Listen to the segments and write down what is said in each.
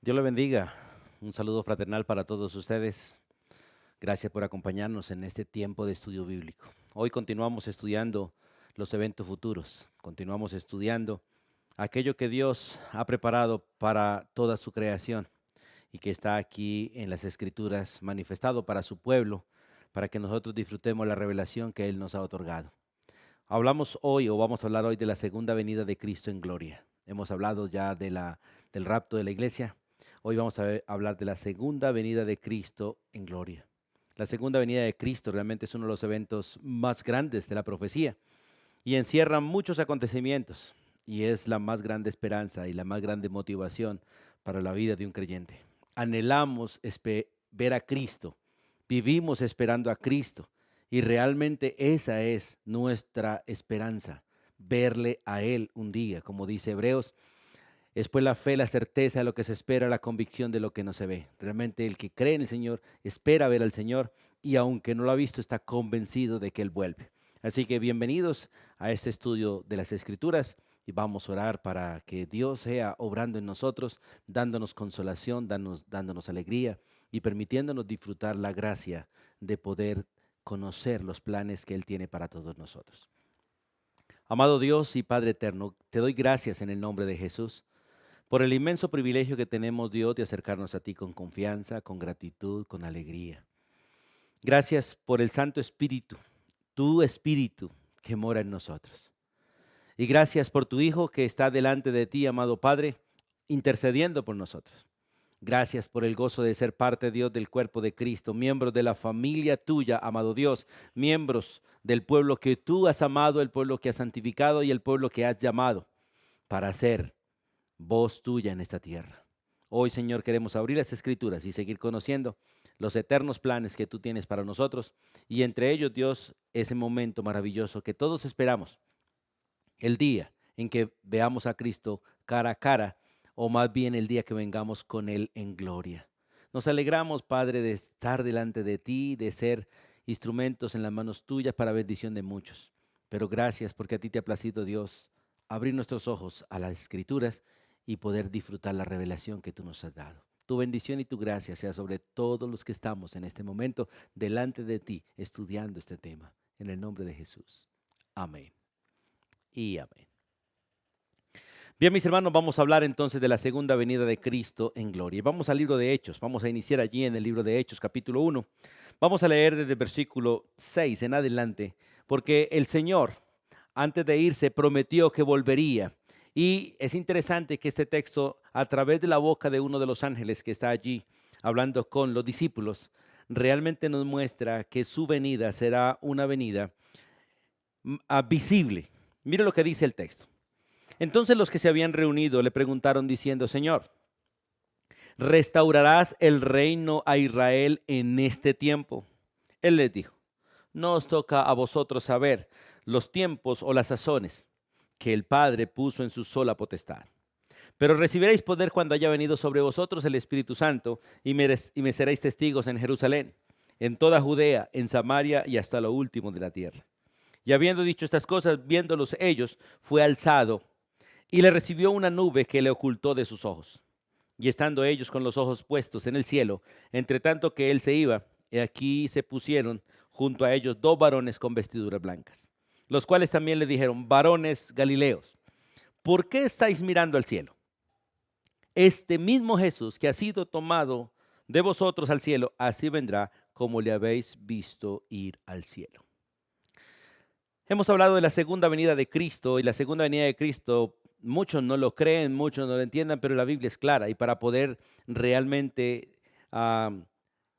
Dios le bendiga. Un saludo fraternal para todos ustedes. Gracias por acompañarnos en este tiempo de estudio bíblico. Hoy continuamos estudiando los eventos futuros. Continuamos estudiando aquello que Dios ha preparado para toda su creación y que está aquí en las Escrituras manifestado para su pueblo, para que nosotros disfrutemos la revelación que Él nos ha otorgado. Hablamos hoy o vamos a hablar hoy de la segunda venida de Cristo en gloria. Hemos hablado ya del rapto de la iglesia. Hoy vamos a hablar de la segunda venida de Cristo en gloria. La segunda venida de Cristo realmente es uno de los eventos más grandes de la profecía y encierra muchos acontecimientos y es la más grande esperanza y la más grande motivación para la vida de un creyente. Anhelamos ver a Cristo, vivimos esperando a Cristo y realmente esa es nuestra esperanza, verle a Él un día, como dice Hebreos. Es pues la fe, la certeza de lo que se espera, la convicción de lo que no se ve. Realmente el que cree en el Señor espera ver al Señor y aunque no lo ha visto está convencido de que Él vuelve. Así que bienvenidos a este estudio de las Escrituras y vamos a orar para que Dios sea obrando en nosotros, dándonos consolación, dándonos alegría y permitiéndonos disfrutar la gracia de poder conocer los planes que Él tiene para todos nosotros. Amado Dios y Padre eterno, te doy gracias en el nombre de Jesús por el inmenso privilegio que tenemos, Dios, de acercarnos a ti con confianza, con gratitud, con alegría. Gracias por el Santo Espíritu, tu Espíritu que mora en nosotros. Y gracias por tu Hijo que está delante de ti, amado Padre, intercediendo por nosotros. Gracias por el gozo de ser parte, Dios, del cuerpo de Cristo, miembros de la familia tuya, amado Dios, miembros del pueblo que tú has amado, el pueblo que has santificado y el pueblo que has llamado para ser voz tuya en esta tierra. Hoy, Señor, queremos abrir las Escrituras y seguir conociendo los eternos planes que tú tienes para nosotros y entre ellos, Dios, ese momento maravilloso que todos esperamos, el día en que veamos a Cristo cara a cara o más bien el día que vengamos con Él en gloria. Nos alegramos, Padre, de estar delante de ti, de ser instrumentos en las manos tuyas para bendición de muchos. Pero gracias porque a ti te ha placido, Dios, abrir nuestros ojos a las Escrituras y poder disfrutar la revelación que tú nos has dado. Tu bendición y tu gracia sea sobre todos los que estamos en este momento delante de ti estudiando este tema. En el nombre de Jesús. Amén y amén. Bien, mis hermanos, vamos a hablar entonces de la segunda venida de Cristo en gloria. Vamos al libro de Hechos, vamos a iniciar allí en el libro de Hechos, capítulo 1. Vamos a leer desde el versículo 6 en adelante, porque el Señor, antes de irse, prometió que volvería. Y es interesante que este texto, a través de la boca de uno de los ángeles que está allí hablando con los discípulos, realmente nos muestra que su venida será una venida visible. Mire lo que dice el texto. Entonces los que se habían reunido le preguntaron diciendo, Señor, ¿restaurarás el reino a Israel en este tiempo? Él les dijo, no os toca a vosotros saber los tiempos o las sazones que el Padre puso en su sola potestad. Pero recibiréis poder cuando haya venido sobre vosotros el Espíritu Santo y me seréis testigos en Jerusalén, en toda Judea, en Samaria y hasta lo último de la tierra. Y habiendo dicho estas cosas, viéndolos ellos, fue alzado y le recibió una nube que le ocultó de sus ojos. Y estando ellos con los ojos puestos en el cielo, entre tanto que él se iba, he aquí se pusieron junto a ellos dos varones con vestiduras blancas, los cuales también le dijeron, varones Galileos, ¿por qué estáis mirando al cielo? Este mismo Jesús que ha sido tomado de vosotros al cielo, así vendrá como le habéis visto ir al cielo. Hemos hablado de la segunda venida de Cristo y la segunda venida de Cristo, muchos no lo creen, muchos no lo entiendan, pero la Biblia es clara y para poder realmente ah,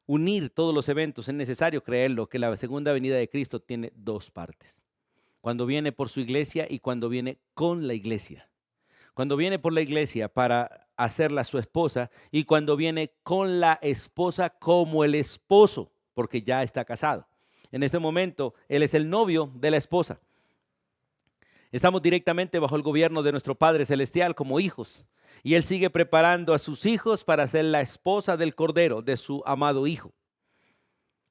unir todos los eventos es necesario creerlo, que la segunda venida de Cristo tiene dos partes. Cuando viene por su iglesia y cuando viene con la iglesia. Cuando viene por la iglesia para hacerla su esposa y cuando viene con la esposa como el esposo, porque ya está casado. En este momento, él es el novio de la esposa. Estamos directamente bajo el gobierno de nuestro Padre Celestial como hijos. Y Él sigue preparando a sus hijos para ser la esposa del Cordero, de su amado Hijo.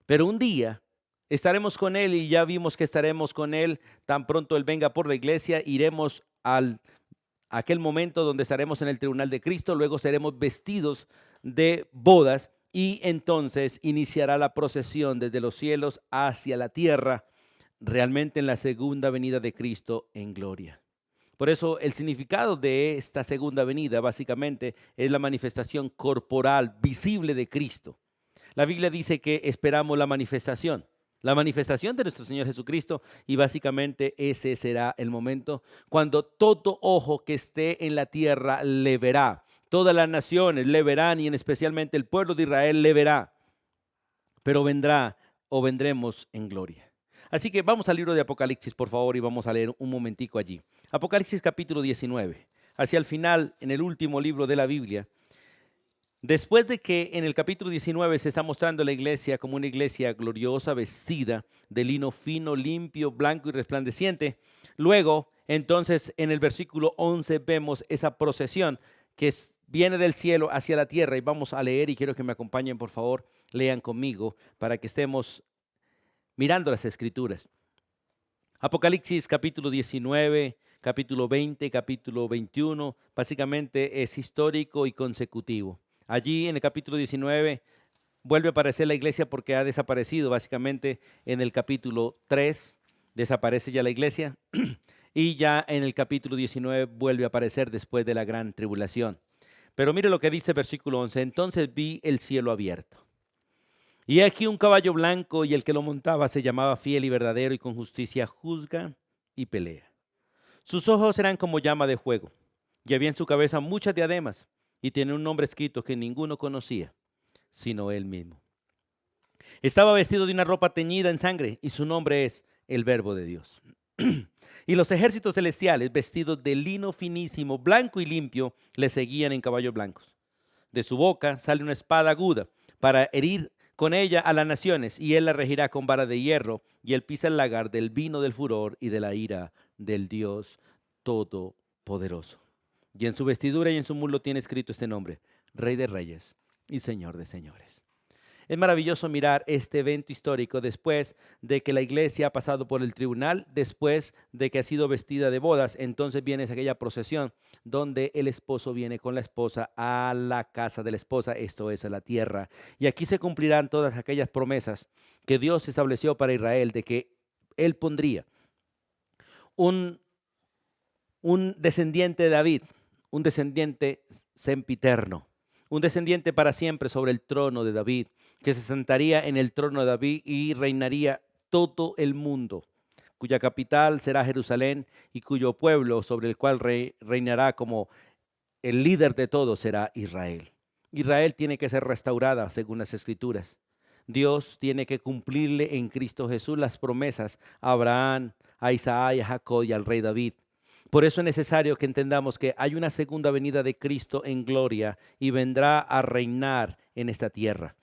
Pero un día estaremos con Él y ya vimos que estaremos con Él. Tan pronto Él venga por la iglesia, iremos aquel momento donde estaremos en el tribunal de Cristo, luego seremos vestidos de bodas y entonces iniciará la procesión desde los cielos hacia la tierra, realmente en la segunda venida de Cristo en gloria. Por eso el significado de esta segunda venida básicamente es la manifestación corporal visible de Cristo. La Biblia dice que esperamos la manifestación de nuestro Señor Jesucristo, y básicamente ese será el momento cuando todo ojo que esté en la tierra le verá. Todas las naciones le verán y en especialmente el pueblo de Israel le verá, pero vendrá o vendremos en gloria. Así que vamos al libro de Apocalipsis, por favor, y vamos a leer un momentico allí. Apocalipsis capítulo 19, hacia el final, en el último libro de la Biblia. Después de que en el capítulo 19 se está mostrando la iglesia como una iglesia gloriosa, vestida de lino fino, limpio, blanco y resplandeciente, luego, entonces, en el versículo 11 vemos esa procesión que viene del cielo hacia la tierra, y vamos a leer, y quiero que me acompañen, por favor, lean conmigo para que estemos mirando las escrituras. Apocalipsis capítulo 19, capítulo 20, capítulo 21, básicamente es histórico y consecutivo. Allí en el capítulo 19 vuelve a aparecer la iglesia porque ha desaparecido. Básicamente en el capítulo 3 desaparece ya la iglesia y ya en el capítulo 19 vuelve a aparecer después de la gran tribulación. Pero mire lo que dice el versículo 11. Entonces vi el cielo abierto. Y aquí un caballo blanco, y el que lo montaba se llamaba Fiel y Verdadero, y con justicia juzga y pelea. Sus ojos eran como llama de fuego, y había en su cabeza muchas diademas, y tiene un nombre escrito que ninguno conocía, sino él mismo. Estaba vestido de una ropa teñida en sangre, y su nombre es el Verbo de Dios. Y los ejércitos celestiales, vestidos de lino finísimo, blanco y limpio, le seguían en caballos blancos. De su boca sale una espada aguda para herir con ella a las naciones, y él la regirá con vara de hierro, y él pisa el lagar del vino del furor y de la ira del Dios Todopoderoso. Y en su vestidura y en su muslo tiene escrito este nombre: Rey de Reyes y Señor de Señores. Es maravilloso mirar este evento histórico después de que la iglesia ha pasado por el tribunal, después de que ha sido vestida de bodas. Entonces viene aquella procesión donde el esposo viene con la esposa a la casa de la esposa, esto es, a la tierra. Y aquí se cumplirán todas aquellas promesas que Dios estableció para Israel, de que Él pondría un descendiente de David, un descendiente sempiterno, un descendiente para siempre sobre el trono de David, que se sentaría en el trono de David y reinaría todo el mundo, cuya capital será Jerusalén y cuyo pueblo sobre el cual reinará como el líder de todo será Israel. Israel tiene que ser restaurada según las Escrituras. Dios tiene que cumplirle en Cristo Jesús las promesas a Abraham, a Isaac, a Jacob y al rey David. Por eso es necesario que entendamos que hay una segunda venida de Cristo en gloria y vendrá a reinar en esta tierra.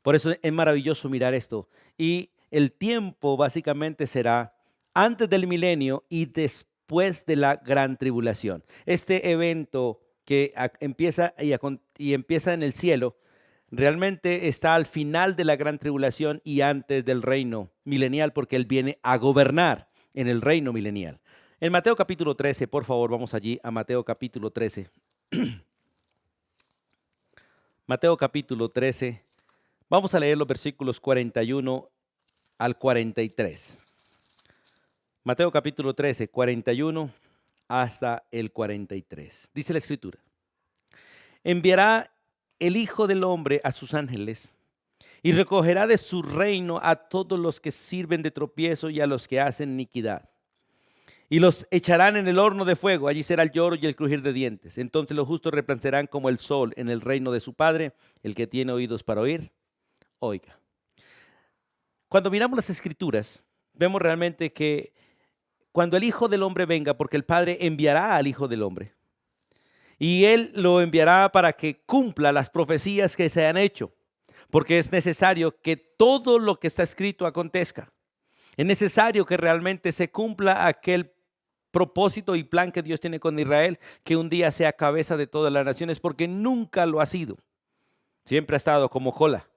Por eso es maravilloso mirar esto. Y el tiempo básicamente será antes del milenio y después de la gran tribulación. Este evento que empieza y empieza en el cielo, realmente está al final de la gran tribulación y antes del reino milenial, porque Él viene a gobernar en el reino milenial. En Mateo capítulo 13, por favor, vamos allí a Mateo capítulo 13. Mateo capítulo 13. Vamos a leer los versículos 41 al 43. Mateo capítulo 13, 41 hasta el 43. Dice la Escritura: enviará el Hijo del Hombre a sus ángeles y recogerá de su reino a todos los que sirven de tropiezo y a los que hacen iniquidad. Y los echarán en el horno de fuego, allí será el lloro y el crujir de dientes. Entonces los justos resplandecerán como el sol en el reino de su Padre. El que tiene oídos para oír, oiga. Cuando miramos las Escrituras, vemos realmente que cuando el Hijo del Hombre venga, porque el Padre enviará al Hijo del Hombre, y Él lo enviará para que cumpla las profecías que se han hecho, porque es necesario que todo lo que está escrito acontezca. Es necesario que realmente se cumpla aquel propósito y plan que Dios tiene con Israel, que un día sea cabeza de todas las naciones, porque nunca lo ha sido. Siempre ha estado como cola.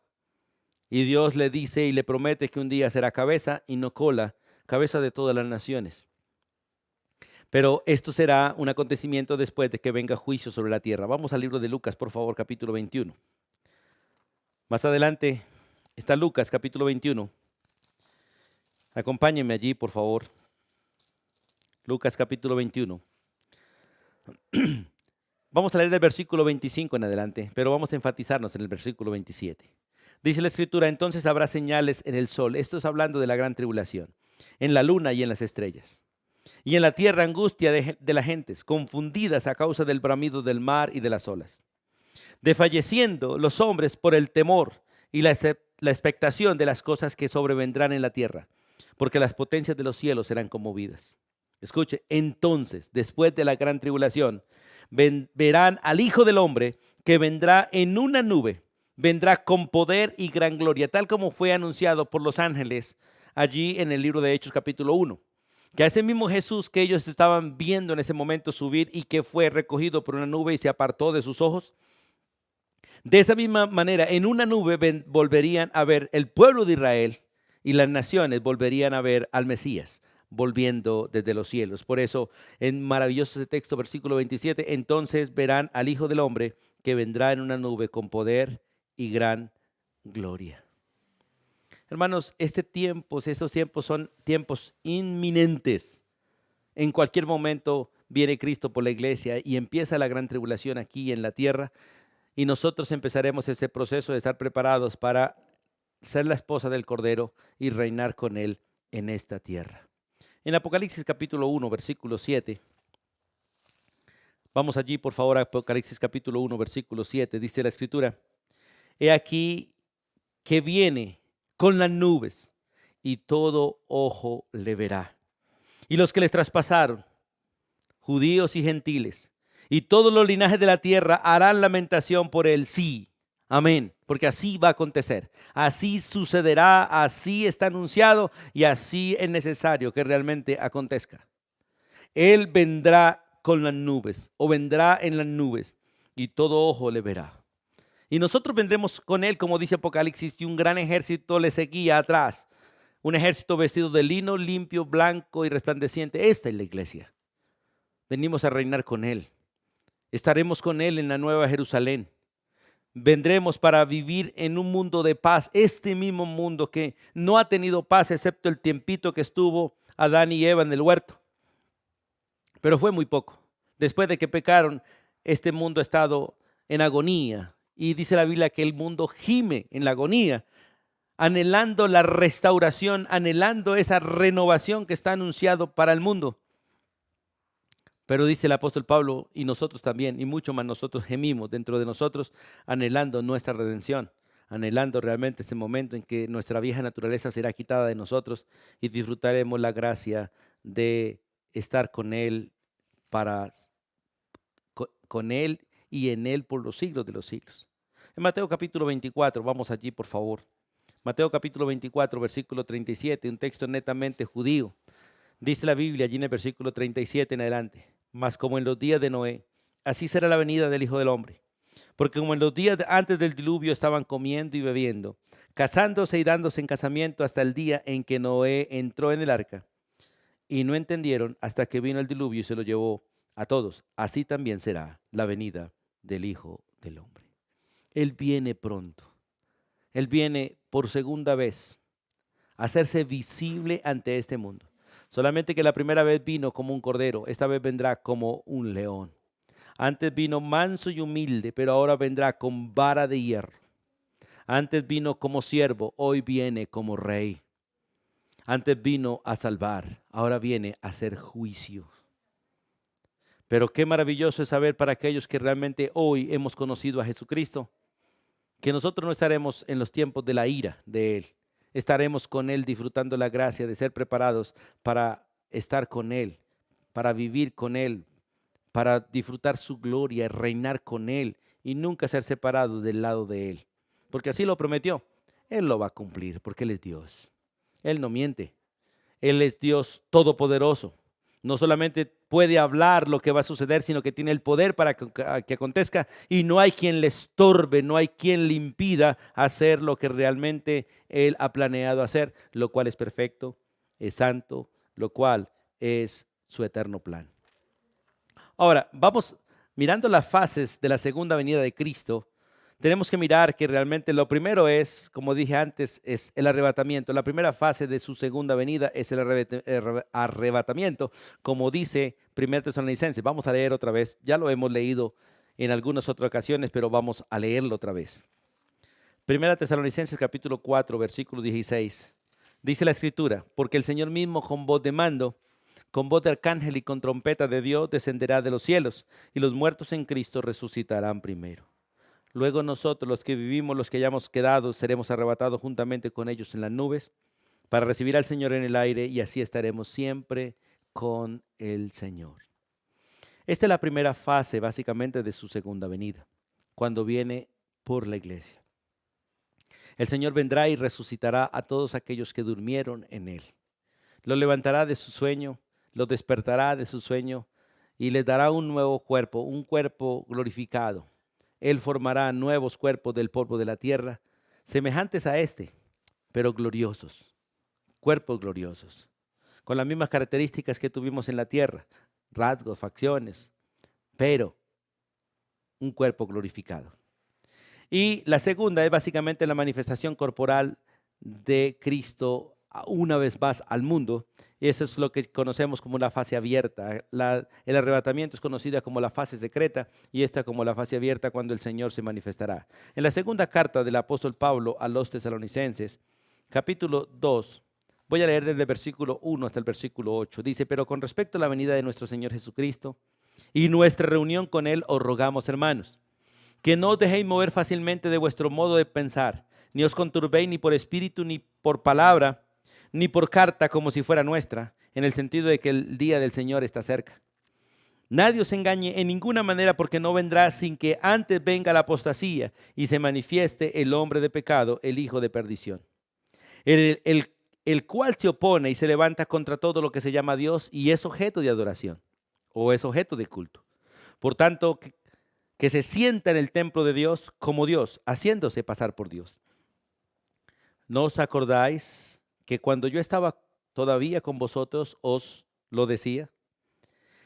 Y Dios le dice y le promete que un día será cabeza y no cola, cabeza de todas las naciones. Pero esto será un acontecimiento después de que venga juicio sobre la tierra. Vamos al libro de Lucas, por favor, capítulo 21. Más adelante está Lucas, capítulo 21. Acompáñenme allí, por favor. Lucas, capítulo 21. Vamos a leer del versículo 25 en adelante, pero vamos a enfatizarnos en el versículo 27. Dice la Escritura: entonces habrá señales en el sol. Esto es hablando de la gran tribulación, en la luna y en las estrellas. Y en la tierra angustia de las gentes, confundidas a causa del bramido del mar y de las olas. Desfalleciendo los hombres por el temor y la expectación de las cosas que sobrevendrán en la tierra, porque las potencias de los cielos serán conmovidas. Escuche, entonces, después de la gran tribulación, verán al Hijo del Hombre que vendrá en una nube, vendrá con poder y gran gloria, tal como fue anunciado por los ángeles allí en el libro de Hechos capítulo 1. Que a ese mismo Jesús que ellos estaban viendo en ese momento subir y que fue recogido por una nube y se apartó de sus ojos, de esa misma manera en una nube volverían a ver el pueblo de Israel y las naciones volverían a ver al Mesías volviendo desde los cielos. Por eso, en maravilloso ese texto, versículo 27, entonces verán al Hijo del Hombre que vendrá en una nube con poder y gran gloria. Hermanos, estos tiempos son tiempos inminentes. En cualquier momento viene Cristo por la iglesia y empieza la gran tribulación aquí en la tierra, y nosotros empezaremos ese proceso de estar preparados para ser la esposa del Cordero y reinar con Él en esta tierra. En Apocalipsis capítulo 1, versículo 7, vamos allí por favor a Apocalipsis capítulo 1, versículo 7, dice la Escritura: he aquí que viene con las nubes y todo ojo le verá. Y los que le traspasaron, judíos y gentiles, y todos los linajes de la tierra harán lamentación por él. Sí, amén, porque así va a acontecer, así sucederá, así está anunciado y así es necesario que realmente acontezca. Él vendrá con las nubes o vendrá en las nubes y todo ojo le verá. Y nosotros vendremos con él, como dice Apocalipsis, y un gran ejército le seguía atrás. Un ejército vestido de lino limpio, blanco y resplandeciente. Esta es la iglesia. Venimos a reinar con él. Estaremos con él en la nueva Jerusalén. Vendremos para vivir en un mundo de paz. Este mismo mundo que no ha tenido paz excepto el tiempito que estuvo Adán y Eva en el huerto. Pero fue muy poco. Después de que pecaron, este mundo ha estado en agonía. Y dice la Biblia que el mundo gime en la agonía, anhelando la restauración, anhelando esa renovación que está anunciado para el mundo. Pero dice el apóstol Pablo, y nosotros también, y mucho más nosotros gemimos dentro de nosotros, anhelando nuestra redención, anhelando realmente ese momento en que nuestra vieja naturaleza será quitada de nosotros y disfrutaremos la gracia de estar con Él, con Él y en Él por los siglos de los siglos. En Mateo capítulo 24, vamos allí por favor. Mateo capítulo 24, versículo 37, un texto netamente judío. Dice la Biblia allí en el versículo 37 en adelante: mas como en los días de Noé, así será la venida del Hijo del Hombre. Porque como en los días antes del diluvio estaban comiendo y bebiendo, casándose y dándose en casamiento hasta el día en que Noé entró en el arca, y no entendieron hasta que vino el diluvio y se lo llevó a todos, así también será la venida del Hijo del Hombre. Él viene pronto. Él viene por segunda vez a hacerse visible ante este mundo. Solamente que la primera vez vino como un cordero, esta vez vendrá como un león. Antes vino manso y humilde, pero ahora vendrá con vara de hierro. Antes vino como siervo, hoy viene como rey. Antes vino a salvar, ahora viene a hacer juicio. Pero qué maravilloso es saber para aquellos que realmente hoy hemos conocido a Jesucristo, que nosotros no estaremos en los tiempos de la ira de Él. Estaremos con Él disfrutando la gracia de ser preparados para estar con Él, para vivir con Él, para disfrutar su gloria, reinar con Él y nunca ser separados del lado de Él. Porque así lo prometió. Él lo va a cumplir porque Él es Dios. Él no miente. Él es Dios todopoderoso. No solamente puede hablar lo que va a suceder, sino que tiene el poder para que acontezca y no hay quien le estorbe, no hay quien le impida hacer lo que realmente Él ha planeado hacer, lo cual es perfecto, es santo, lo cual es su eterno plan. Ahora, vamos mirando las fases de la segunda venida de Cristo. Tenemos que mirar que realmente lo primero es, como dije antes, es el arrebatamiento. La primera fase de su segunda venida es el arrebatamiento, como dice 1 Tesalonicenses. Vamos a leer otra vez. Ya lo hemos leído en algunas otras ocasiones, pero vamos a leerlo otra vez. 1 Tesalonicenses capítulo 4, versículo 16. Dice la Escritura, porque el Señor mismo con voz de mando, con voz de arcángel y con trompeta de Dios descenderá de los cielos, y los muertos en Cristo resucitarán primero. Luego nosotros, los que vivimos, los que hayamos quedado, seremos arrebatados juntamente con ellos en las nubes para recibir al Señor en el aire y así estaremos siempre con el Señor. Esta es la primera fase básicamente de su segunda venida, cuando viene por la iglesia. El Señor vendrá y resucitará a todos aquellos que durmieron en Él. Los levantará de su sueño, los despertará de su sueño y les dará un nuevo cuerpo, un cuerpo glorificado. Él formará nuevos cuerpos del polvo de la tierra, semejantes a este, pero gloriosos, cuerpos gloriosos, con las mismas características que tuvimos en la tierra, rasgos, facciones, pero un cuerpo glorificado. Y la segunda es básicamente la manifestación corporal de Cristo una vez más al mundo. Y eso es lo que conocemos como la fase abierta. El arrebatamiento es conocida como la fase secreta y esta como la fase abierta cuando el Señor se manifestará. En la segunda carta del apóstol Pablo a los tesalonicenses, capítulo 2, voy a leer desde el versículo 1 hasta el versículo 8. Dice, pero con respecto a la venida de nuestro Señor Jesucristo y nuestra reunión con Él, os rogamos, hermanos, que no os dejéis mover fácilmente de vuestro modo de pensar, ni os conturbéis ni por espíritu, ni por palabra, ni por carta como si fuera nuestra, en el sentido de que el día del Señor está cerca. Nadie os engañe en ninguna manera, porque no vendrá sin que antes venga la apostasía y se manifieste el hombre de pecado, el hijo de perdición, el cual se opone y se levanta contra todo lo que se llama Dios y es objeto de adoración o es objeto de culto. Por tanto, que se sienta en el templo de Dios como Dios, haciéndose pasar por Dios. ¿No os acordáis que cuando yo estaba todavía con vosotros os lo decía?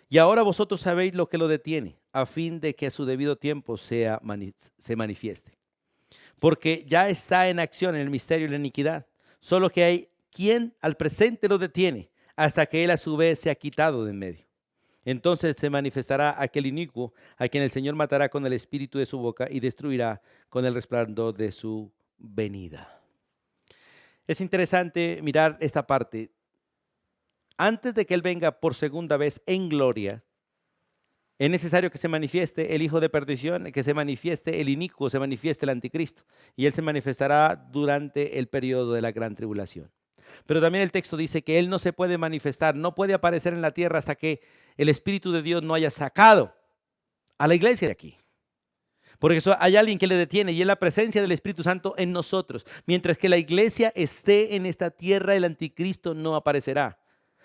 Y ahora vosotros sabéis lo que lo detiene, a fin de que a su debido tiempo se manifieste. Porque ya está en acción el misterio y la iniquidad, solo que hay quien al presente lo detiene, hasta que él a su vez se ha quitado de en medio. Entonces se manifestará aquel inicuo, a quien el Señor matará con el espíritu de su boca y destruirá con el resplandor de su venida. Es interesante mirar esta parte. Antes de que Él venga por segunda vez en gloria, es necesario que se manifieste el hijo de perdición, que se manifieste el inicuo, se manifieste el anticristo. Y Él se manifestará durante el periodo de la gran tribulación. Pero también el texto dice que Él no se puede manifestar, no puede aparecer en la tierra hasta que el Espíritu de Dios no haya sacado a la iglesia de aquí. Porque eso, hay alguien que le detiene y es la presencia del Espíritu Santo en nosotros. Mientras que la iglesia esté en esta tierra, el anticristo no aparecerá.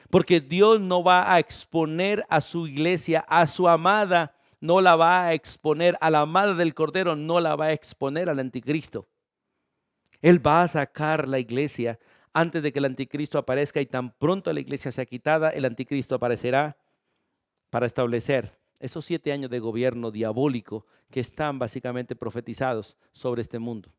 Porque Dios no va a exponer a su iglesia, a su amada, no la va a exponer, a la amada del Cordero, no la va a exponer al anticristo. Él va a sacar la iglesia antes de que el anticristo aparezca y tan pronto la iglesia sea quitada, el anticristo aparecerá para establecer esos 7 años de gobierno diabólico que están básicamente profetizados sobre este mundo.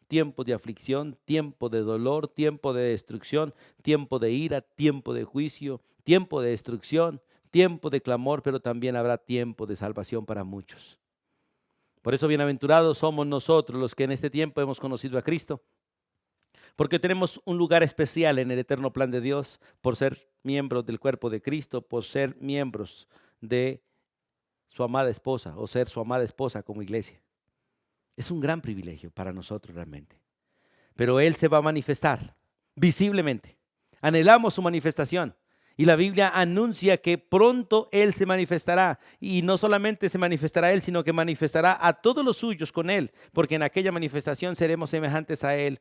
Tiempo de aflicción, tiempo de dolor, tiempo de destrucción, tiempo de ira, tiempo de juicio, tiempo de destrucción, tiempo de clamor, pero también habrá tiempo de salvación para muchos. Por eso bienaventurados somos nosotros los que en este tiempo hemos conocido a Cristo, porque tenemos un lugar especial en el eterno plan de Dios por ser miembros del cuerpo de Cristo, por ser miembros de su amada esposa o ser su amada esposa como iglesia. Es un gran privilegio para nosotros realmente. Pero Él se va a manifestar visiblemente. Anhelamos su manifestación. Y la Biblia anuncia que pronto Él se manifestará. Y no solamente se manifestará Él, sino que manifestará a todos los suyos con Él. Porque en aquella manifestación seremos semejantes a Él,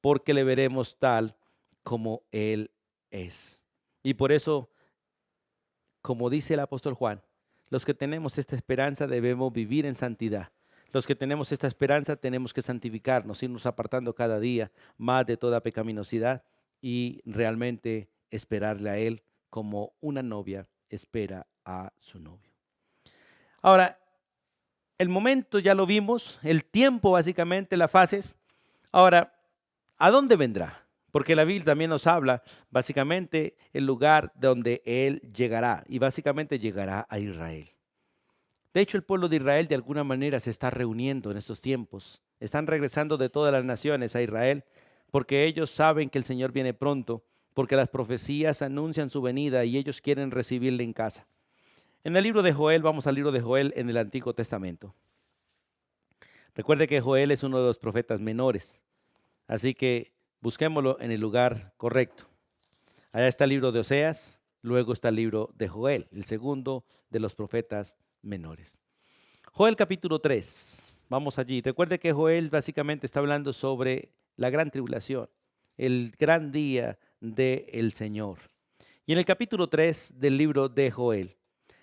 porque le veremos tal como Él es. Y por eso, como dice el apóstol Juan, los que tenemos esta esperanza debemos vivir en santidad. Los que tenemos esta esperanza tenemos que santificarnos, irnos apartando cada día más de toda pecaminosidad y realmente esperarle a Él como una novia espera a su novio. Ahora, el momento ya lo vimos, el tiempo básicamente, las fases. Ahora, ¿a dónde vendrá? Porque la Biblia también nos habla básicamente el lugar donde Él llegará y básicamente llegará a Israel. De hecho, el pueblo de Israel de alguna manera se está reuniendo en estos tiempos. Están regresando de todas las naciones a Israel porque ellos saben que el Señor viene pronto, porque las profecías anuncian su venida y ellos quieren recibirle en casa. En el libro de Joel, vamos al libro de Joel en el Antiguo Testamento. Recuerde que Joel es uno de los profetas menores, así que busquémoslo en el lugar correcto. Allá está el libro de Oseas, luego está el libro de Joel, el segundo de los profetas menores. Joel capítulo 3, vamos allí. Recuerde que Joel básicamente está hablando sobre la gran tribulación, el gran día del Señor. Y en el capítulo 3 del libro de Joel,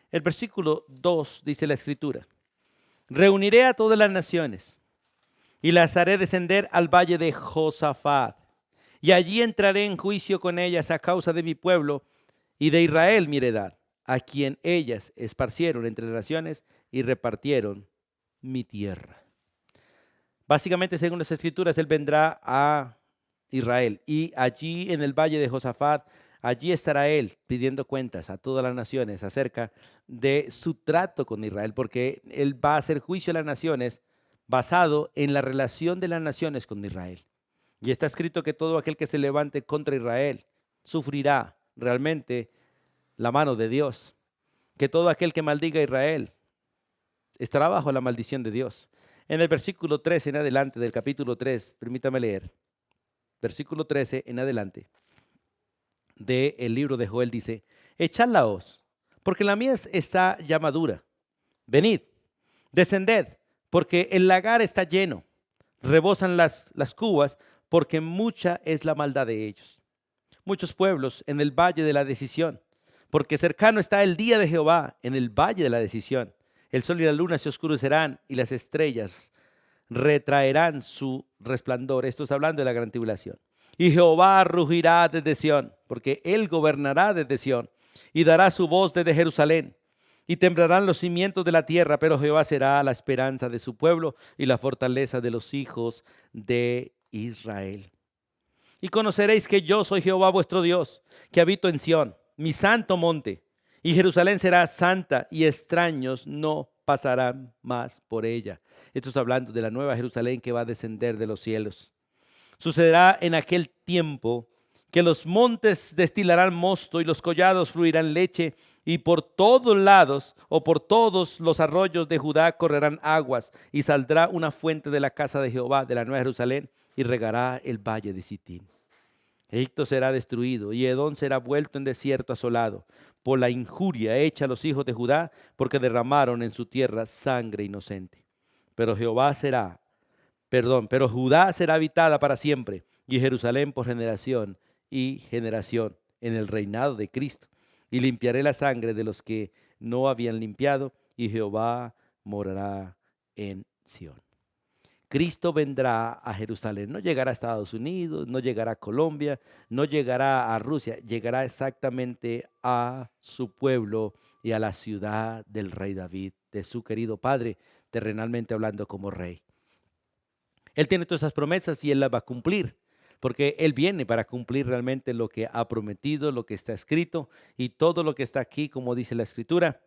el versículo 2 dice la escritura: reuniré a todas las naciones y las haré descender al valle de Josafat, y allí entraré en juicio con ellas a causa de mi pueblo y de Israel mi heredad, a quien ellas esparcieron entre las naciones y repartieron mi tierra. Básicamente, según las escrituras, Él vendrá a Israel y allí en el valle de Josafat, allí estará Él pidiendo cuentas a todas las naciones acerca de su trato con Israel, porque Él va a hacer juicio a las naciones basado en la relación de las naciones con Israel. Y está escrito que todo aquel que se levante contra Israel sufrirá realmente la mano de Dios, que todo aquel que maldiga a Israel estará bajo la maldición de Dios. En el versículo 13 en adelante del capítulo 3, permítame leer, versículo 13 en adelante del libro de Joel dice: echad la hoz, porque la mies está ya madura. Venid, descended, porque el lagar está lleno. Rebosan las cubas, porque mucha es la maldad de ellos. Muchos pueblos en el valle de la decisión, porque cercano está el día de Jehová en el valle de la decisión. El sol y la luna se oscurecerán y las estrellas retraerán su resplandor. Esto está hablando de la gran tribulación. Y Jehová rugirá desde Sión, porque él gobernará desde Sión, y dará su voz desde Jerusalén. Y temblarán los cimientos de la tierra, pero Jehová será la esperanza de su pueblo y la fortaleza de los hijos de Israel. Y conoceréis que yo soy Jehová vuestro Dios, que habito en Sión, mi santo monte. Y Jerusalén será santa, y extraños no pasarán más por ella. Esto está hablando de la nueva Jerusalén que va a descender de los cielos. Sucederá en aquel tiempo que los montes destilarán mosto y los collados fluirán leche, y por todos lados o por todos los arroyos de Judá correrán aguas, y saldrá una fuente de la casa de Jehová, de la nueva Jerusalén, y regará el valle de Sitín. Egipto será destruido y Edom será vuelto en desierto asolado por la injuria hecha a los hijos de Judá, porque derramaron en su tierra sangre inocente. Pero pero Judá será habitada para siempre, y Jerusalén por generación y generación, en el reinado de Cristo. Y limpiaré la sangre de los que no habían limpiado, y Jehová morará en Sión. Cristo vendrá a Jerusalén, no llegará a Estados Unidos, no llegará a Colombia, no llegará a Rusia, llegará exactamente a su pueblo y a la ciudad del rey David, de su querido padre, terrenalmente hablando como rey. Él tiene todas esas promesas y Él las va a cumplir, porque Él viene para cumplir realmente lo que ha prometido, lo que está escrito, y todo lo que está aquí, como dice la Escritura,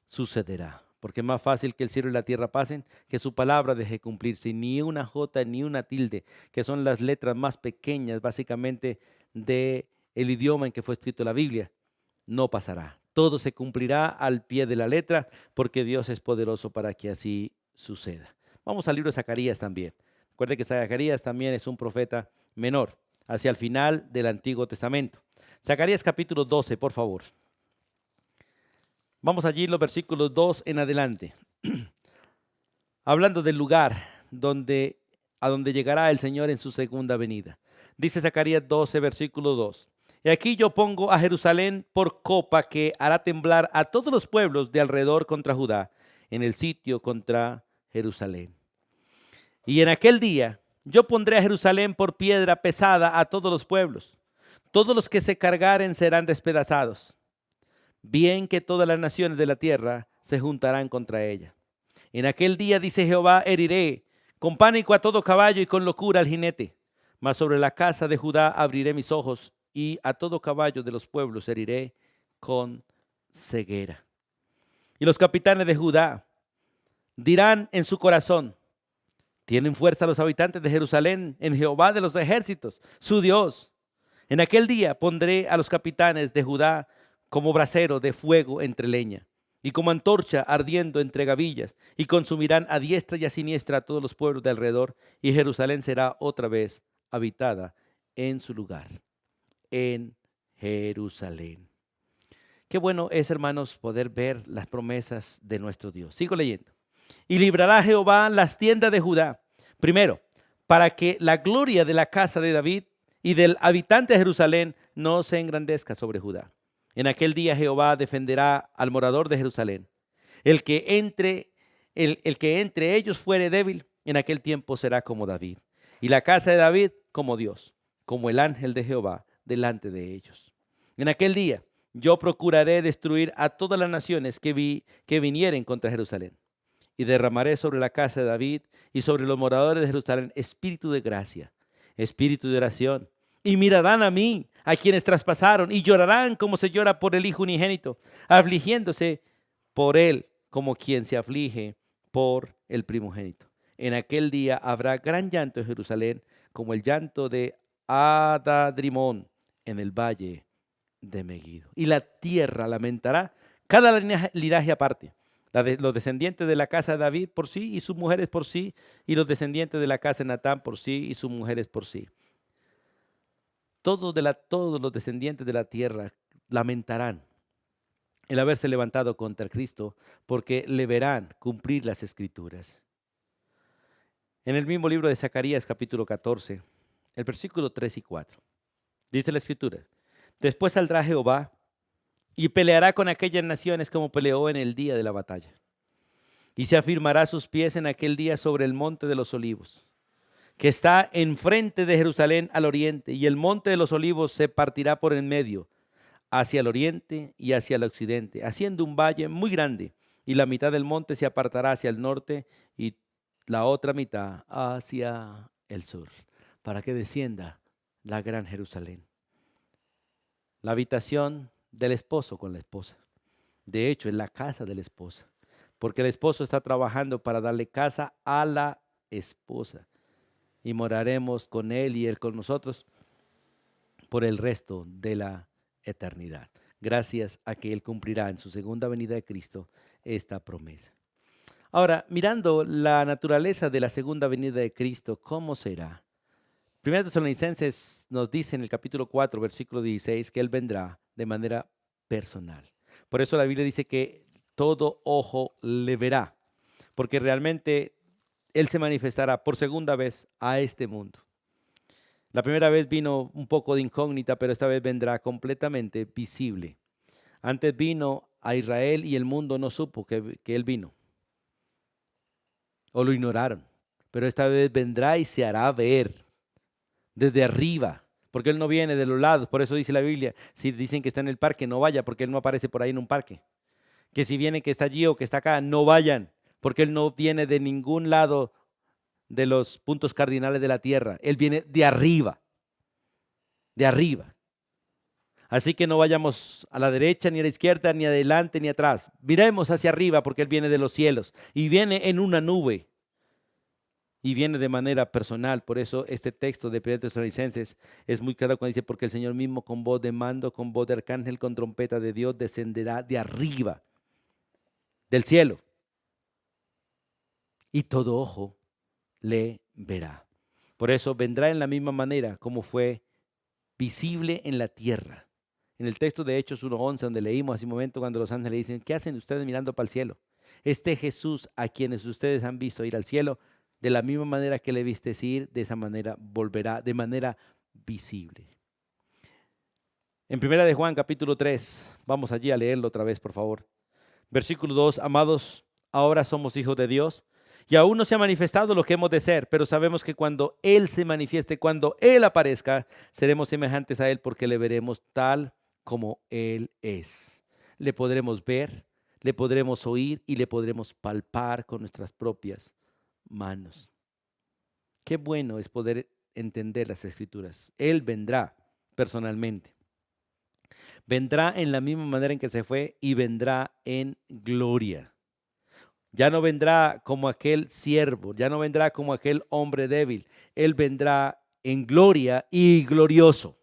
sucederá. Porque es más fácil que el cielo y la tierra pasen, que su palabra deje cumplirse. Ni una jota ni una tilde, que son las letras más pequeñas básicamente del idioma en que fue escrito la Biblia, no pasará. Todo se cumplirá al pie de la letra, porque Dios es poderoso para que así suceda. Vamos al libro de Zacarías también. Recuerde que Zacarías también es un profeta menor, hacia el final del Antiguo Testamento. Zacarías capítulo 12, por favor. Vamos allí los versículos 2 en adelante. Hablando del lugar a donde llegará el Señor en su segunda venida. Dice Zacarías 12, versículo 2. Y aquí yo pongo a Jerusalén por copa que hará temblar a todos los pueblos de alrededor contra Judá, en el sitio contra Jerusalén. Y en aquel día yo pondré a Jerusalén por piedra pesada a todos los pueblos. Todos los que se cargaren serán despedazados. Bien que todas las naciones de la tierra se juntarán contra ella. En aquel día, dice Jehová, heriré con pánico a todo caballo y con locura al jinete. Mas sobre la casa de Judá abriré mis ojos y a todo caballo de los pueblos heriré con ceguera. Y los capitanes de Judá dirán en su corazón: tienen fuerza los habitantes de Jerusalén en Jehová de los ejércitos, su Dios. En aquel día pondré a los capitanes de Judá como brasero de fuego entre leña y como antorcha ardiendo entre gavillas, y consumirán a diestra y a siniestra a todos los pueblos de alrededor, y Jerusalén será otra vez habitada en su lugar, en Jerusalén. Qué bueno es, hermanos, poder ver las promesas de nuestro Dios. Sigo leyendo. Y librará Jehová las tiendas de Judá, primero, para que la gloria de la casa de David y del habitante de Jerusalén no se engrandezca sobre Judá. En aquel día Jehová defenderá al morador de Jerusalén. El que entre ellos fuere débil, en aquel tiempo será como David, y la casa de David como Dios, como el ángel de Jehová delante de ellos. En aquel día yo procuraré destruir a todas las naciones que vinieren contra Jerusalén, y derramaré sobre la casa de David y sobre los moradores de Jerusalén espíritu de gracia, espíritu de oración. Y mirarán a mí, a quienes traspasaron, y llorarán como se llora por el hijo unigénito, afligiéndose por él como quien se aflige por el primogénito. En aquel día habrá gran llanto en Jerusalén, como el llanto de Adadrimón en el valle de Megiddo. Y la tierra lamentará cada linaje aparte. Los descendientes de la casa de David por sí y sus mujeres por sí, y los descendientes de la casa de Natán por sí y sus mujeres por sí. Todos los descendientes de la tierra lamentarán el haberse levantado contra Cristo, porque le verán cumplir las escrituras. En el mismo libro de Zacarías, capítulo 14, el versículo 3 y 4, dice la escritura: después saldrá Jehová y peleará con aquellas naciones como peleó en el día de la batalla. Y se afirmará sus pies en aquel día sobre el monte de los olivos, que está enfrente de Jerusalén al oriente, y el monte de los olivos se partirá por en medio, hacia el oriente y hacia el occidente, haciendo un valle muy grande, y la mitad del monte se apartará hacia el norte y la otra mitad hacia el sur, para que descienda la gran Jerusalén, la habitación del esposo con la esposa. De hecho, es la casa de la esposa, porque el esposo está trabajando para darle casa a la esposa, y moraremos con él y él con nosotros por el resto de la eternidad, gracias a que él cumplirá en su segunda venida de Cristo esta promesa. Ahora, mirando la naturaleza de la segunda venida de Cristo, ¿cómo será? Primera Tesalonicenses nos dice en el capítulo 4, versículo 16, que él vendrá de manera personal. Por eso la Biblia dice que todo ojo le verá, porque realmente él se manifestará por segunda vez a este mundo. La primera vez vino un poco de incógnita, pero esta vez vendrá completamente visible. Antes vino a Israel y el mundo no supo que él vino, o lo ignoraron. Pero esta vez vendrá y se hará ver desde arriba, porque él no viene de los lados. Por eso dice la Biblia, si dicen que está en el parque, no vaya, porque él no aparece por ahí en un parque. Que si viene que está allí o que está acá, no vayan, porque él no viene de ningún lado de los puntos cardinales de la tierra. Él viene de arriba, de arriba. Así que no vayamos a la derecha, ni a la izquierda, ni adelante, ni atrás. Miremos hacia arriba, porque él viene de los cielos y viene en una nube. Y viene de manera personal. Por eso este texto de 1 Tesalonicenses es muy claro cuando dice: porque el Señor mismo con voz de mando, con voz de arcángel, con trompeta de Dios, descenderá de arriba, del cielo, y todo ojo le verá. Por eso vendrá en la misma manera como fue visible en la tierra. En el texto de Hechos 1:11, donde leímos hace un momento, cuando los ángeles dicen: ¿qué hacen ustedes mirando para el cielo? Este Jesús a quienes ustedes han visto ir al cielo, de la misma manera que le viste ir, de esa manera volverá, de manera visible. En primera de Juan, capítulo 3, vamos allí a leerlo otra vez, por favor. Versículo 2: amados, ahora somos hijos de Dios, y aún no se ha manifestado lo que hemos de ser, pero sabemos que cuando Él se manifieste, cuando Él aparezca, seremos semejantes a Él, porque le veremos tal como Él es. Le podremos ver, le podremos oír y le podremos palpar con nuestras propias manos. Qué bueno es poder entender las Escrituras. Él vendrá personalmente. Vendrá en la misma manera en que se fue y vendrá en gloria. Ya no vendrá como aquel siervo, ya no vendrá como aquel hombre débil. Él vendrá en gloria y glorioso.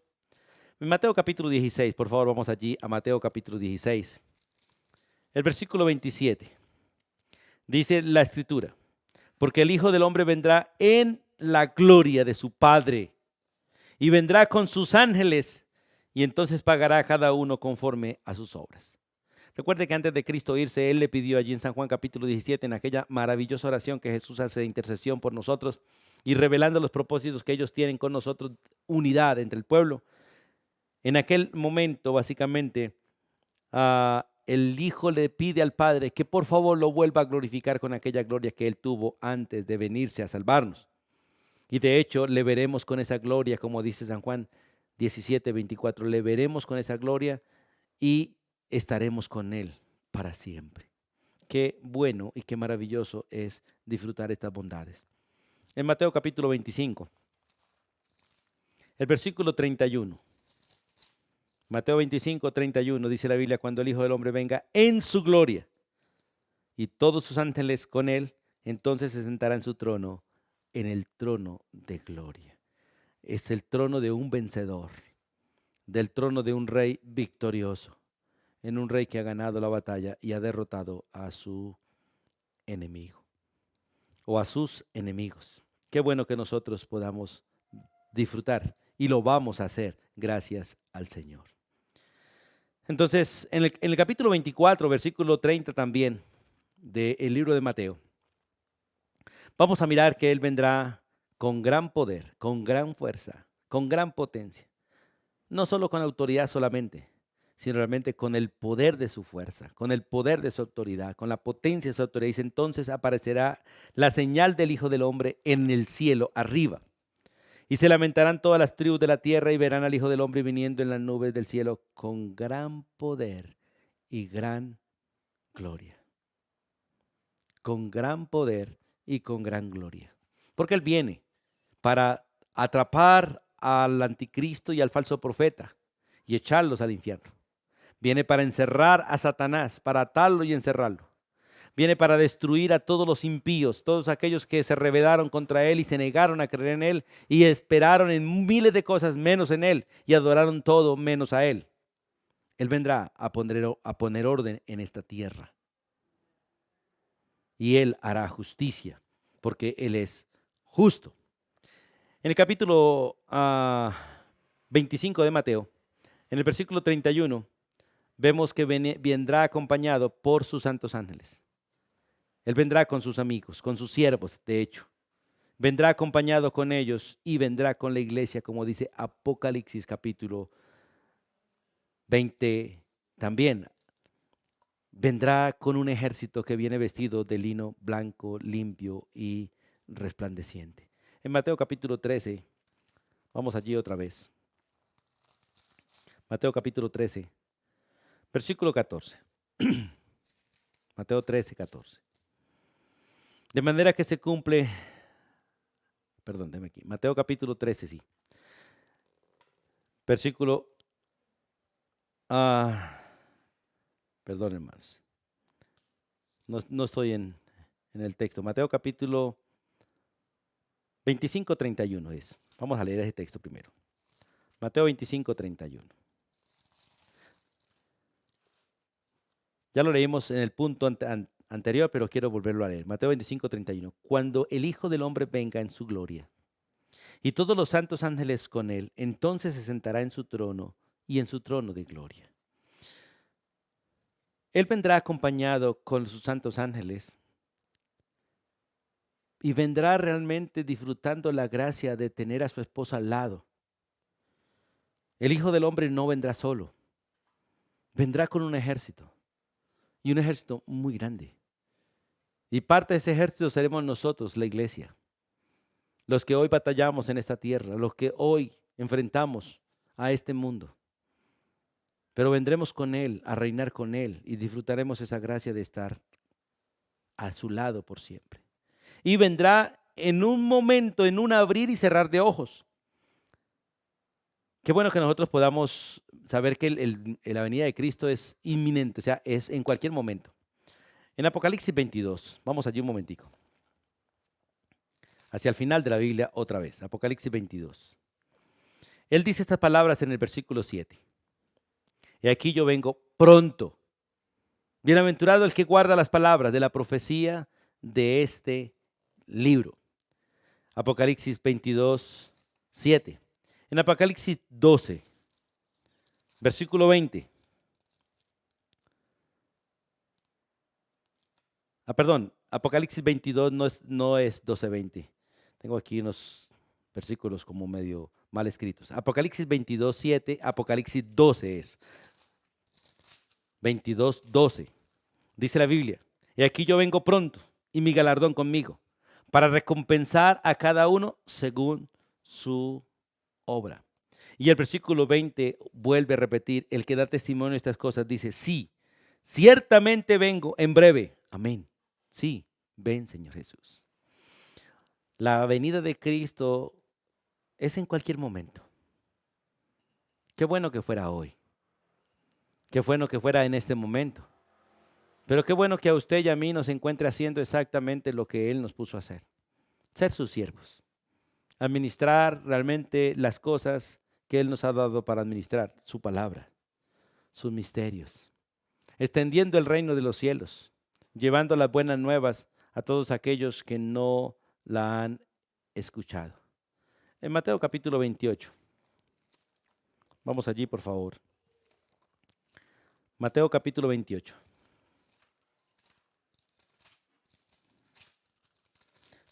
En Mateo capítulo 16, por favor, vamos allí a Mateo capítulo 16. El versículo 27 dice la Escritura: porque el Hijo del Hombre vendrá en la gloria de su Padre y vendrá con sus ángeles y entonces pagará a cada uno conforme a sus obras. Recuerde que antes de Cristo irse, Él le pidió allí en San Juan capítulo 17, en aquella maravillosa oración que Jesús hace de intercesión por nosotros y revelando los propósitos que ellos tienen con nosotros, unidad entre el pueblo. En aquel momento, básicamente, el Hijo le pide al Padre que por favor lo vuelva a glorificar con aquella gloria que Él tuvo antes de venirse a salvarnos. Y de hecho, le veremos con esa gloria, como dice San Juan 17:24, le veremos con esa gloria y estaremos con Él para siempre. Qué bueno y qué maravilloso es disfrutar estas bondades. En Mateo capítulo 25, el versículo 31. Mateo 25:31 dice la Biblia: cuando el Hijo del Hombre venga en su gloria y todos sus ángeles con Él, entonces se sentará en su trono, en el trono de gloria. Es el trono de un vencedor, del trono de un rey victorioso, en un rey que ha ganado la batalla y ha derrotado a su enemigo o a sus enemigos. Qué bueno que nosotros podamos disfrutar y lo vamos a hacer gracias al Señor. Entonces, en el capítulo 24, versículo 30 también del libro de Mateo, vamos a mirar que Él vendrá con gran poder, con gran fuerza, con gran potencia. No solo con autoridad solamente, sino realmente con el poder de su fuerza, con el poder de su autoridad, con la potencia de su autoridad. Dice: entonces aparecerá la señal del Hijo del Hombre en el cielo arriba. Y se lamentarán todas las tribus de la tierra y verán al Hijo del Hombre viniendo en las nubes del cielo con gran poder y gran gloria. Con gran poder y con gran gloria. Porque Él viene para atrapar al anticristo y al falso profeta y echarlos al infierno. Viene para encerrar a Satanás, para atarlo y encerrarlo. Viene para destruir a todos los impíos, todos aquellos que se rebelaron contra Él y se negaron a creer en Él y esperaron en miles de cosas menos en Él y adoraron todo menos a Él. Él vendrá a poner orden en esta tierra. Y Él hará justicia, porque Él es justo. En el capítulo 25 de Mateo, en el versículo 31, vemos que vendrá acompañado por sus santos ángeles. Él vendrá con sus amigos, con sus siervos, de hecho. Vendrá acompañado con ellos y vendrá con la iglesia, como dice Apocalipsis capítulo 20 también. Vendrá con un ejército que viene vestido de lino blanco, limpio y resplandeciente. En Mateo capítulo 13, vamos allí otra vez. Mateo capítulo 13, versículo 14. Mateo 13, 14. De manera que se cumple, perdón, déjame aquí. Mateo capítulo 13, sí. Versículo, perdón hermanos. No estoy en el texto. Mateo capítulo 25, 31 es. Vamos a leer ese texto primero. Mateo 25, 31. Ya lo leímos en el punto anterior, pero quiero volverlo a leer. Mateo 25, 31. Cuando el Hijo del Hombre venga en su gloria y todos los santos ángeles con Él, entonces se sentará en su trono y en su trono de gloria. Él vendrá acompañado con sus santos ángeles y vendrá realmente disfrutando la gracia de tener a su esposa al lado. El Hijo del Hombre no vendrá solo, vendrá con un ejército, y un ejército muy grande. Y parte de ese ejército seremos nosotros, la iglesia, los que hoy batallamos en esta tierra, los que hoy enfrentamos a este mundo. pero vendremos con Él, a reinar con Él y disfrutaremos esa gracia de estar a su lado por siempre. Y vendrá en un momento, en un abrir y cerrar de ojos. Qué bueno que nosotros podamos saber que la venida de Cristo es inminente, o sea, es en cualquier momento. En Apocalipsis 22, vamos allí un momentico. Hacia el final de la Biblia otra vez, Apocalipsis 22. Él dice estas palabras en el versículo 7. Y aquí yo vengo pronto. Bienaventurado el que guarda las palabras de la profecía de este libro. Apocalipsis 22, 7. En Apocalipsis 12, versículo 20. Perdón, Apocalipsis 22 no es 12, 20. Tengo aquí unos versículos como medio mal escritos. Apocalipsis 22, 7, Apocalipsis 12 es. 22, 12. Dice la Biblia, y aquí yo vengo pronto y mi galardón conmigo, para recompensar a cada uno según su obra. Y el versículo 20 vuelve a repetir, el que da testimonio de estas cosas dice, sí, ciertamente vengo en breve. Amén. Sí, ven Señor Jesús. La venida de Cristo es en cualquier momento. Qué bueno que fuera hoy. Qué bueno que fuera en este momento. Pero qué bueno que a usted y a mí nos encuentre haciendo exactamente lo que Él nos puso a hacer. Ser sus siervos. Administrar realmente las cosas que Él nos ha dado para administrar. Su palabra, sus misterios. Extendiendo el reino de los cielos. Llevando las buenas nuevas a todos aquellos que no la han escuchado. En Mateo capítulo 28. Vamos allí, por favor. Mateo capítulo 28.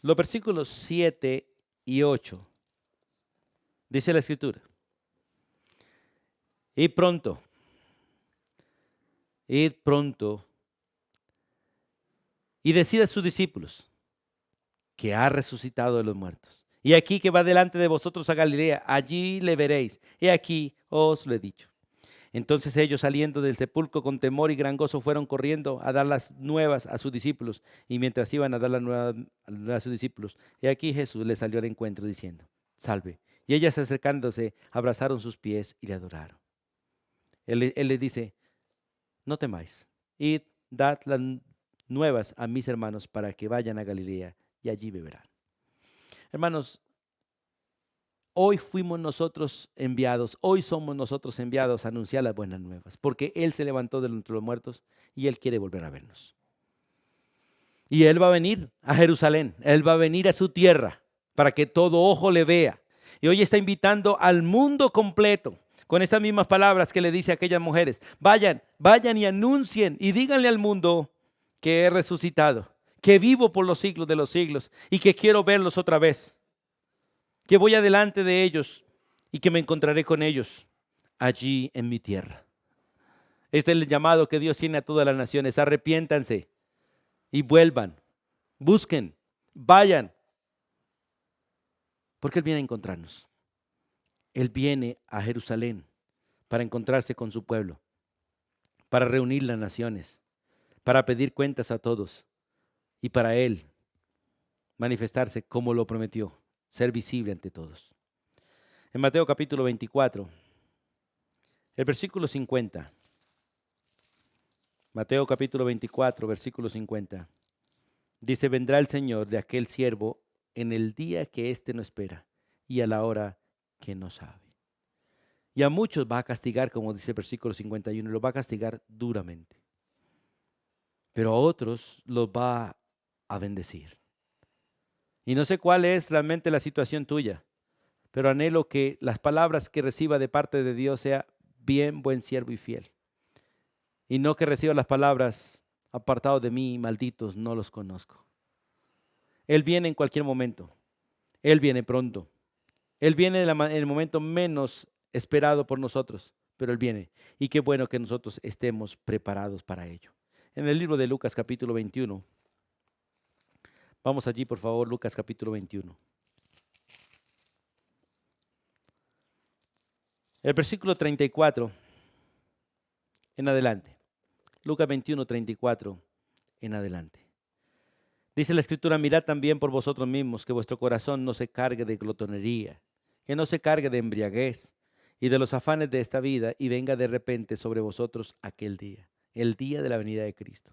Los versículos 7 y 8. Dice la Escritura. Id pronto y decid a sus discípulos que ha resucitado de los muertos. Y aquí que va delante de vosotros a Galilea, allí le veréis. He aquí os lo he dicho. Entonces ellos, saliendo del sepulcro con temor y gran gozo, fueron corriendo a dar las nuevas a sus discípulos. Y mientras iban a dar las nuevas a sus discípulos, he aquí Jesús les salió al encuentro diciendo, salve. Y ellas acercándose, abrazaron sus pies y le adoraron. Él les dice, no temáis, id, dad las nuevas a mis hermanos para que vayan a Galilea y allí beberán. Hermanos, hoy fuimos nosotros enviados, hoy somos nosotros enviados a anunciar las buenas nuevas, porque Él se levantó de entre los muertos y Él quiere volver a vernos. Y Él va a venir a Jerusalén, Él va a venir a su tierra para que todo ojo le vea. Y hoy está invitando al mundo completo con estas mismas palabras que le dice a aquellas mujeres. Vayan y anuncien y díganle al mundo que he resucitado, que vivo por los siglos de los siglos y que quiero verlos otra vez. Que voy adelante de ellos y que me encontraré con ellos allí en mi tierra. Este es el llamado que Dios tiene a todas las naciones. Arrepiéntanse y vuelvan, busquen, vayan, porque Él viene a encontrarnos. Él viene a Jerusalén para encontrarse con su pueblo, para reunir las naciones, para pedir cuentas a todos y para Él manifestarse como lo prometió, ser visible ante todos. En Mateo capítulo 24, el versículo 50. Mateo capítulo 24, versículo 50. Dice, vendrá el Señor de aquel siervo en el día que éste no espera y a la hora que no sabe. Y a muchos va a castigar, como dice el versículo 51, los va a castigar duramente. Pero a otros los va a bendecir. Y no sé cuál es realmente la situación tuya, pero anhelo que las palabras que reciba de parte de Dios sea bien, buen siervo y fiel. Y no que reciba las palabras, apartado de mí, malditos, no los conozco. Él viene en cualquier momento. Él viene pronto. Él viene en el momento menos esperado por nosotros, pero Él viene. Y qué bueno que nosotros estemos preparados para ello. En el libro de Lucas capítulo 21. Vamos allí, por favor, Lucas capítulo 21. El versículo 34 en adelante. Lucas 21, 34 en adelante. Dice la Escritura, mirad también por vosotros mismos que vuestro corazón no se cargue de glotonería, que no se cargue de embriaguez y de los afanes de esta vida, y venga de repente sobre vosotros aquel día, el día de la venida de Cristo.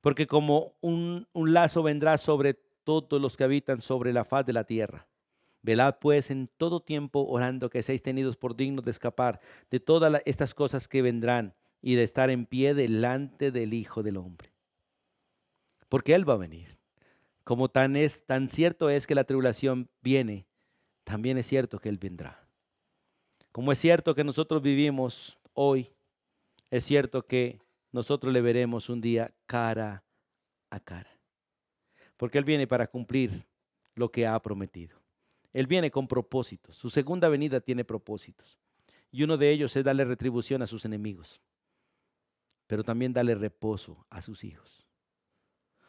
Porque como un lazo vendrá sobre todos los que habitan sobre la faz de la tierra. Velad pues en todo tiempo orando que seáis tenidos por dignos de escapar de todas estas cosas que vendrán y de estar en pie delante del Hijo del Hombre. Porque Él va a venir. Como tan cierto es que la tribulación viene, también es cierto que Él vendrá. Como es cierto que nosotros vivimos hoy, es cierto que nosotros le veremos un día cara a cara. Porque Él viene para cumplir lo que ha prometido. Él viene con propósitos. Su segunda venida tiene propósitos. Y uno de ellos es darle retribución a sus enemigos, pero también darle reposo a sus hijos.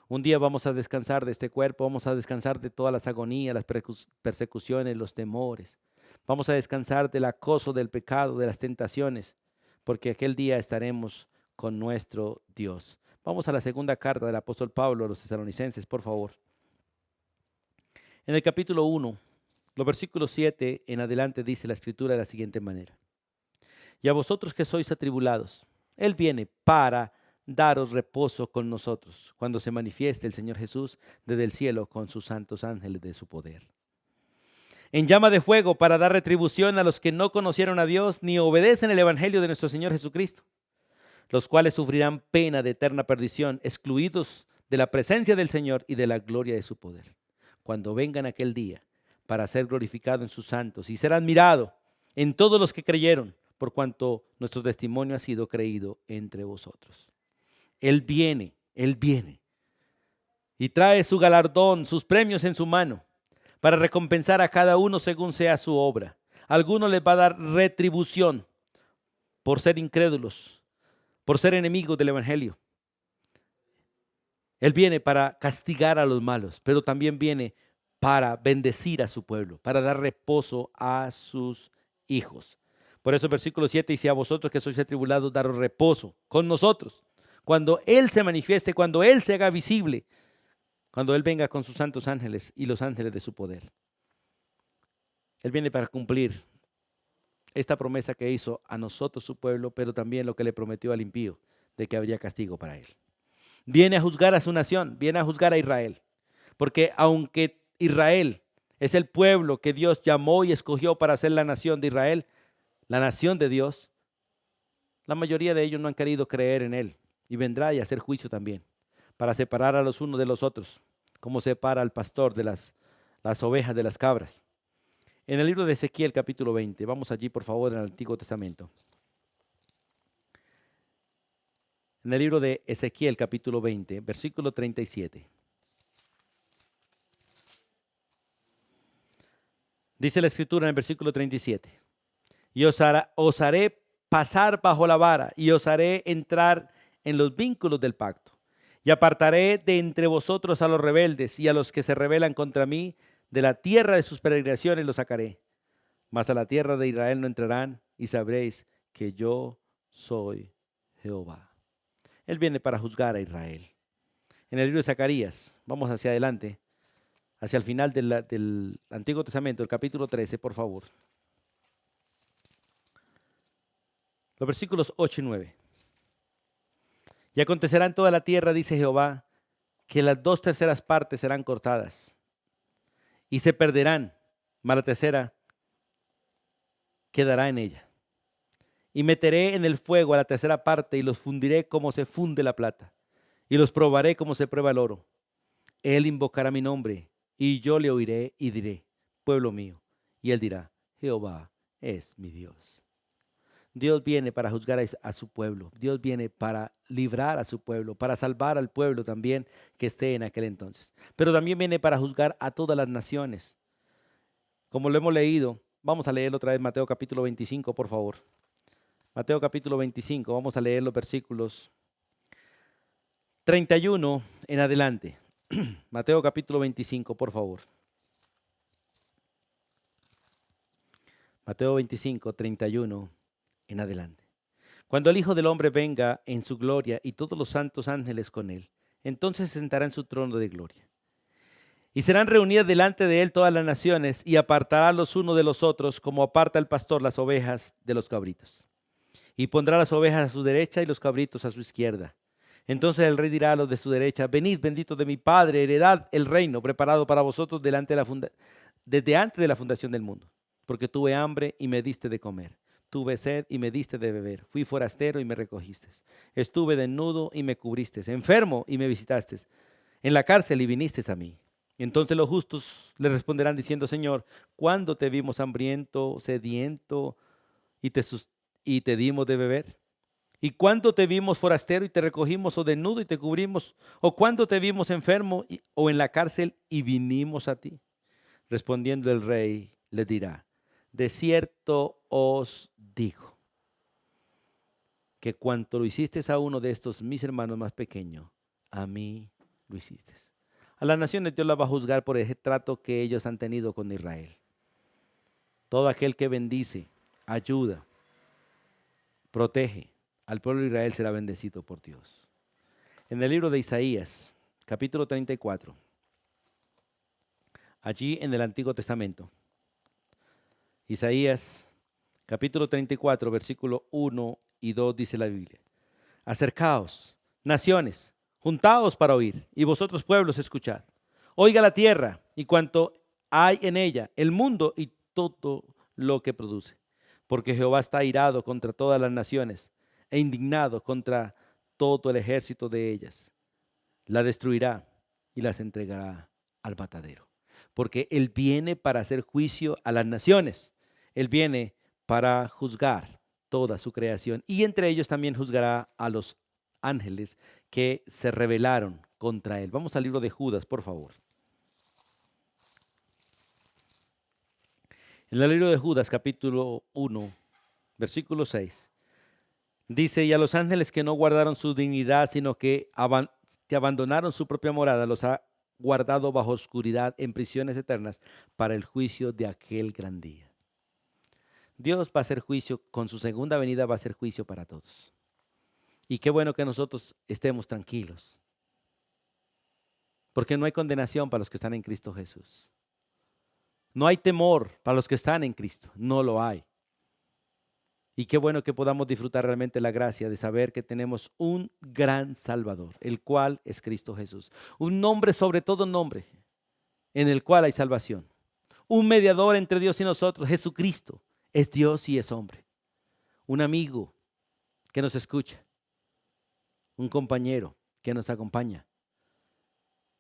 Un día vamos a descansar de este cuerpo, vamos a descansar de todas las agonías, las persecuciones, los temores. Vamos a descansar del acoso del pecado, de las tentaciones, porque aquel día estaremos con nuestro Dios. Vamos a la segunda carta del apóstol Pablo a los tesalonicenses, por favor. En el capítulo 1, los versículos 7 en adelante dice la Escritura de la siguiente manera. Y a vosotros que sois atribulados, Él viene para daros reposo con nosotros, cuando se manifieste el Señor Jesús desde el cielo con sus santos ángeles de su poder. En llama de fuego para dar retribución a los que no conocieron a Dios ni obedecen el evangelio de nuestro Señor Jesucristo, los cuales sufrirán pena de eterna perdición, excluidos de la presencia del Señor y de la gloria de su poder, cuando vengan aquel día para ser glorificado en sus santos y ser admirado en todos los que creyeron, por cuanto nuestro testimonio ha sido creído entre vosotros. Él viene y trae su galardón, sus premios en su mano, para recompensar a cada uno según sea su obra. A algunos les va a dar retribución por ser incrédulos, por ser enemigos del evangelio. Él viene para castigar a los malos, pero también viene para bendecir a su pueblo, para dar reposo a sus hijos. Por eso el versículo 7 dice, a vosotros que sois atribulados, daros reposo con nosotros. Cuando Él se manifieste, cuando Él se haga visible, cuando Él venga con sus santos ángeles y los ángeles de su poder. Él viene para cumplir esta promesa que hizo a nosotros su pueblo, pero también lo que le prometió al impío, de que habría castigo para él. Viene a juzgar a su nación, viene a juzgar a Israel, porque aunque Israel es el pueblo que Dios llamó y escogió para ser la nación de Israel, la nación de Dios, la mayoría de ellos no han querido creer en Él, y vendrá y hacer juicio también, para separar a los unos de los otros, como separa al pastor de las ovejas de las cabras. En el libro de Ezequiel capítulo 20, vamos allí por favor en el Antiguo Testamento. En el libro de Ezequiel capítulo 20, versículo 37. Dice la Escritura en el versículo 37. Y os haré pasar bajo la vara y os haré entrar en los vínculos del pacto. Y apartaré de entre vosotros a los rebeldes y a los que se rebelan contra mí, de la tierra de sus peregrinaciones los sacaré. Mas a la tierra de Israel no entrarán y sabréis que yo soy Jehová. Él viene para juzgar a Israel. En el libro de Zacarías, vamos hacia adelante, hacia el final del Antiguo Testamento, el capítulo 13, por favor. Los versículos 8 y 9. Y acontecerá en toda la tierra, dice Jehová, que las 2/3 partes serán cortadas y se perderán, mas la tercera quedará en ella. Y meteré en el fuego a la tercera parte y los fundiré como se funde la plata y los probaré como se prueba el oro. Él invocará mi nombre y yo le oiré y diré, pueblo mío. Y él dirá, Jehová es mi Dios. Dios viene para juzgar a su pueblo. Dios viene para librar a su pueblo, para salvar al pueblo también que esté en aquel entonces. Pero también viene para juzgar a todas las naciones. Como lo hemos leído, vamos a leerlo otra vez, Mateo capítulo 25, por favor. Mateo capítulo 25, vamos a leer los versículos 31 en adelante. Mateo capítulo 25, por favor. Mateo 25, 31 en adelante. Cuando el Hijo del Hombre venga en su gloria y todos los santos ángeles con él, entonces se sentará en su trono de gloria. Y serán reunidas delante de él todas las naciones y apartará los unos de los otros como aparta el pastor las ovejas de los cabritos. Y pondrá las ovejas a su derecha y los cabritos a su izquierda. Entonces el rey dirá a los de su derecha: venid, benditos de mi Padre, heredad el reino preparado para vosotros desde antes de la fundación del mundo. Porque tuve hambre y me diste de comer. Tuve sed y me diste de beber. Fui forastero y me recogiste. Estuve desnudo y me cubriste. Enfermo y me visitaste. En la cárcel y viniste a mí. Entonces los justos le responderán diciendo: Señor, ¿cuándo te vimos hambriento, sediento y te dimos de beber? ¿Y cuándo te vimos forastero y te recogimos, o desnudo y te cubrimos? ¿O cuándo te vimos enfermo o en la cárcel y vinimos a ti? Respondiendo el rey le dirá: de cierto os digo que cuanto lo hiciste a uno de estos mis hermanos más pequeños, a mí lo hiciste. A las naciones Dios las va a juzgar por el trato que ellos han tenido con Israel. Todo aquel que bendice, ayuda, protege al pueblo de Israel será bendecido por Dios. En el libro de Isaías, capítulo 34, allí en el Antiguo Testamento, Isaías, capítulo 34, versículo 1 y 2 dice la Biblia: acercaos, naciones, juntaos para oír, y vosotros pueblos escuchad. Oiga la tierra y cuanto hay en ella, el mundo y todo lo que produce. Porque Jehová está airado contra todas las naciones e indignado contra todo el ejército de ellas. La destruirá y las entregará al matadero. Porque Él viene para hacer juicio a las naciones. Él viene para juzgar toda su creación. Y entre ellos también juzgará a los ángeles que se rebelaron contra Él. Vamos al libro de Judas, por favor. En el libro de Judas, capítulo 1, versículo 6. Dice: y a los ángeles que no guardaron su dignidad, sino que abandonaron su propia morada, los ha guardado bajo oscuridad en prisiones eternas para el juicio de aquel gran día. Dios va a hacer juicio, con su segunda venida va a hacer juicio para todos. Y qué bueno que nosotros estemos tranquilos, porque no hay condenación para los que están en Cristo Jesús. No hay temor para los que están en Cristo, no lo hay. Y qué bueno que podamos disfrutar realmente la gracia de saber que tenemos un gran Salvador, el cual es Cristo Jesús. Un nombre sobre todo nombre, en el cual hay salvación. Un mediador entre Dios y nosotros, Jesucristo. Es Dios y es hombre. Un amigo que nos escucha. Un compañero que nos acompaña.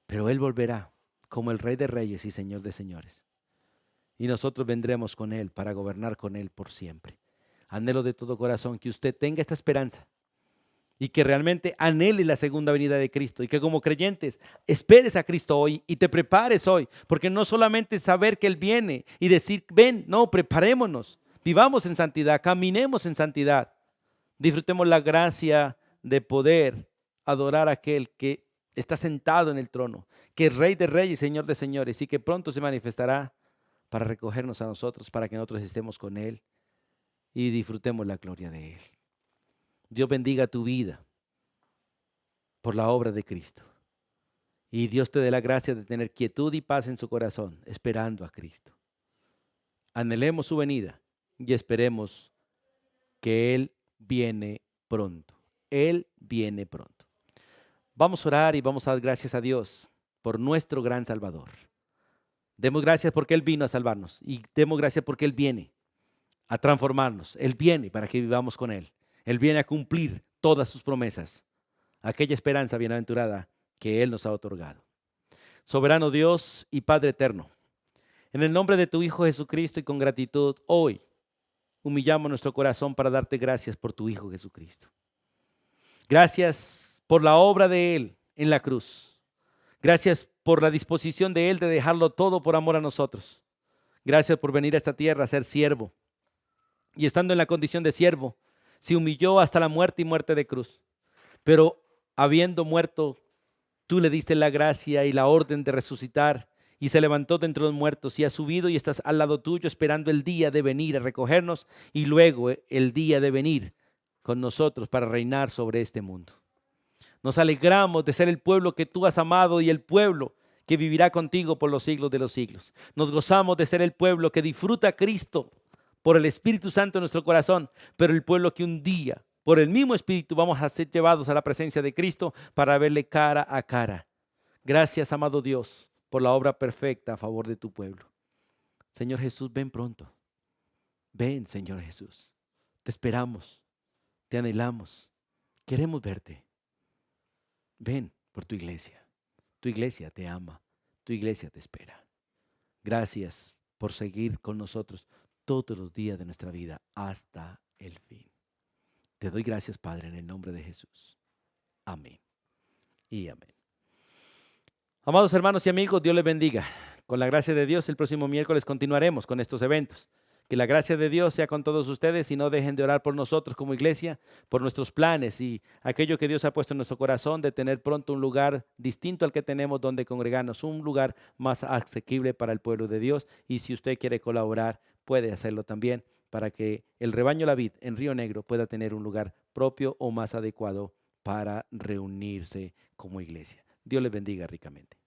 Pero Él volverá como el Rey de Reyes y Señor de Señores. Y nosotros vendremos con Él para gobernar con Él por siempre. Anhelo de todo corazón que usted tenga esta esperanza y que realmente anhele la segunda venida de Cristo, y que como creyentes esperes a Cristo hoy y te prepares hoy, porque no solamente saber que Él viene y decir ven, no, preparémonos, vivamos en santidad, caminemos en santidad, disfrutemos la gracia de poder adorar a aquel que está sentado en el trono, que es Rey de Reyes y Señor de Señores, y que pronto se manifestará para recogernos a nosotros, para que nosotros estemos con Él y disfrutemos la gloria de Él. Dios bendiga tu vida por la obra de Cristo. Y Dios te dé la gracia de tener quietud y paz en su corazón, esperando a Cristo. Anhelemos su venida y esperemos que Él viene pronto. Él viene pronto. Vamos a orar y vamos a dar gracias a Dios por nuestro gran Salvador. Demos gracias porque Él vino a salvarnos, y demos gracias porque Él viene a transformarnos. Él viene para que vivamos con Él. Él viene a cumplir todas sus promesas, aquella esperanza bienaventurada que Él nos ha otorgado. Soberano Dios y Padre eterno, en el nombre de tu Hijo Jesucristo y con gratitud, hoy humillamos nuestro corazón para darte gracias por tu Hijo Jesucristo. Gracias por la obra de Él en la cruz. Gracias por la disposición de Él de dejarlo todo por amor a nosotros. Gracias por venir a esta tierra a ser siervo. Y estando en la condición de siervo, se humilló hasta la muerte y muerte de cruz. Pero habiendo muerto, tú le diste la gracia y la orden de resucitar, y se levantó de entre los muertos y ha subido y estás al lado tuyo esperando el día de venir a recogernos, y luego el día de venir con nosotros para reinar sobre este mundo. Nos alegramos de ser el pueblo que tú has amado y el pueblo que vivirá contigo por los siglos de los siglos. Nos gozamos de ser el pueblo que disfruta a Cristo por el Espíritu Santo en nuestro corazón, pero el pueblo que un día, por el mismo Espíritu, vamos a ser llevados a la presencia de Cristo para verle cara a cara. Gracias, amado Dios, por la obra perfecta a favor de tu pueblo. Señor Jesús, ven pronto. Ven, Señor Jesús. Te esperamos, te anhelamos, queremos verte. Ven por tu iglesia. Tu iglesia te ama, tu iglesia te espera. Gracias por seguir con nosotros todos los días de nuestra vida hasta el fin. Te doy gracias, Padre, en el nombre de Jesús. Amén y amén. Amados hermanos y amigos, Dios les bendiga. Con la gracia de Dios, el próximo miércoles continuaremos con estos eventos. Que la gracia de Dios sea con todos ustedes y no dejen de orar por nosotros como iglesia, por nuestros planes y aquello que Dios ha puesto en nuestro corazón de tener pronto un lugar distinto al que tenemos donde congregarnos, un lugar más asequible para el pueblo de Dios. Y si usted quiere colaborar, puede hacerlo también para que el rebaño La Vid en Río Negro pueda tener un lugar propio o más adecuado para reunirse como iglesia. Dios les bendiga ricamente.